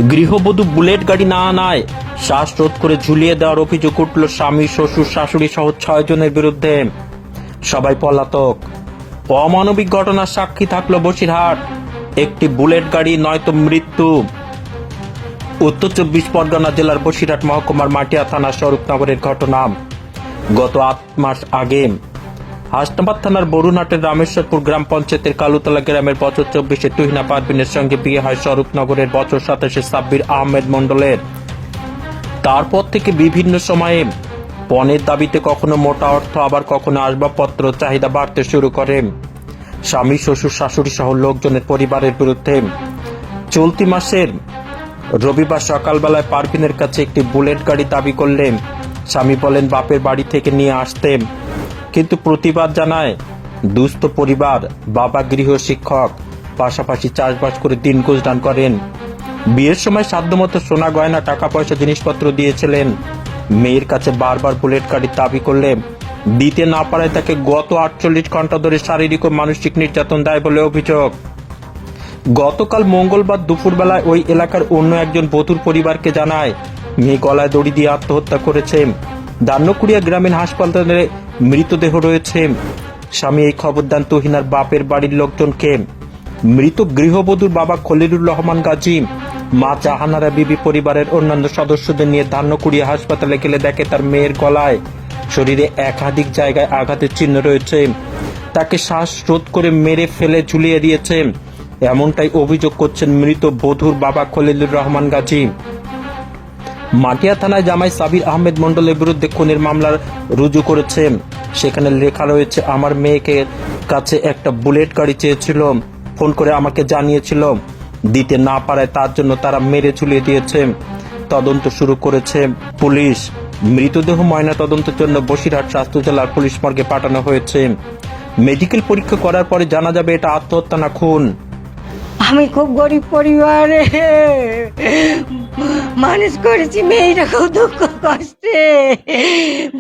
গৃহবধূ বুলেট গাড়ি না আনায় শ্বাসরোধ করে ঝুলিয়ে দেওয়ার অভিযোগ উঠল স্বামী, শ্বশুর, শাশুড়ি সহ 6 জনের বিরুদ্ধে। সবাই পলাতক। অমানবিক ঘটনার সাক্ষী থাকলো বসিরহাট। একটি বুলেট গাড়ি নয়তো মৃত্যু। উত্তর 24 পরগনা জেলার বসিরহাট মহকুমার মাটিয়া থানার স্বরূপনগরের ঘটনা। গত 8 মাস আগে হাসনাবাদ থানার বরুণহাটের রামেশ্বরপুর গ্রাম পঞ্চায়েতের কালুতলা গ্রামের বছর 24 তুহিনা পারভিনের সঙ্গে বিয়ে হয় স্বরূপনগরের বছর 27 সাব্বির আহমেদ মণ্ডলের। তারপর থেকে বিভিন্ন সময়ে পণের দাবিতে কখনো মোটা অর্থ, আবার কখনো আসবাবপত্র চাহিদা বাড়তে শুরু করে স্বামী, শ্বশুর, শাশুড়ি সহ লোকজনের পরিবারের বিরুদ্ধে। চলতি মাসের রবিবার সকালবেলায় পারভিনের কাছে একটি বুলেট গাড়ি দাবি করলেন। স্বামী বলেন বাপের বাড়ি থেকে নিয়ে আসতে, কিন্তু প্রতিবাদ জানায় দুস্থ পরিবার। বাবা গৃহ শিক্ষক, পাশাপাশি চাষবাস করে দিন গুজরান করেন। বিয়ের সময় সাধ্যমতো সোনা গয়না, টাকা পয়সা, জিনিসপত্র দিয়েছিলেন। মেয়ের কাছে বারবার বুলেট গাড়ি দাবি করলে দিতে না পারায় তাকে গত 48 ঘন্টা ধরে শারীরিক ও মানসিক নির্যাতন দেয় বলে অভিযোগ। গতকাল মঙ্গলবার দুপুরবেলায় ওই এলাকার অন্য একজন বধূর পরিবারকে জানায় মেয়ে গলায় দড়ি দিয়ে আত্মহত্যা করেছে। দান্নকুড়িয়া গ্রামীণ হাসপাতালে মৃতদেহ রয়েছে। স্বামী এই খবর দেন তুহিনার বাপের বাড়ির লোকজনকে। মৃত গৃহবধূর বাবা খলিলুর রহমান গাজী, মা জাহানারা বিবি পরিবারের অন্যান্য সদস্যদের নিয়ে দান্নকুড়িয়া হাসপাতালে গেলে দেখে তার মেয়ের গলায়, শরীরে একাধিক জায়গায় আঘাতের চিহ্ন রয়েছে। তাকে শ্বাসরোধ করে মেরে ফেলে ঝুলিয়ে দিয়েছে, এমনটাই অভিযোগ করছেন মৃত বধূর বাবা খলিলুর রহমান গাজী। মাটিয়া থানায় জামাই সাবির আহমেদ মণ্ডলের বিরুদ্ধে খুনের মামলা রুজু করেছে। সেখানে লেখা রয়েছে, আমার মেয়েকে কাছে একটা বুলেট গাড়ি চেয়েছিল, ফোন করে আমাকে জানিয়েছিল, দিতে না পারায় তার জন্য তারা মেরে ঝুলিয়ে দিয়েছে। তদন্ত শুরু করেছে পুলিশ। মৃতদেহ ময়না তদন্তের জন্য বসিরহাট স্বাস্থ্য জেলার পুলিশ মর্গে পাঠানো হয়েছে। মেডিকেল পরীক্ষা করার পরে জানা যাবে এটা আত্মহত্যা না খুন। আমি খুব গরিব পরিবারে মানুষ করেছি, মেয়েটা খুব দুঃখ কষ্টে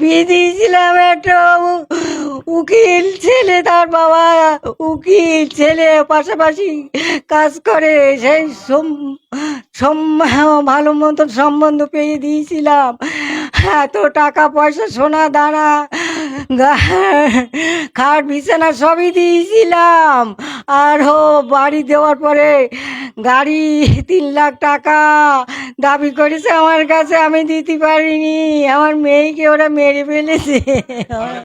বিয়ে দিয়েছিলাম। একটা উকিল ছেলে, তার বাবা উকিল ছেলে, পাশাপাশি কাজ করে। সেই ভালো মতন সম্বন্ধ পেয়ে দিয়েছিলাম। এত টাকা পয়সা, সোনা দানা, খাট বিছানা সবই দিয়েছিলাম। আরও বাড়ি দেওয়ার পরে গাড়ি 3 লাখ টাকা দাবি করেছে আমার কাছে, আমি দিতে পারিনি। আমার মেয়েকে ওরা মেরে ফেলেছে।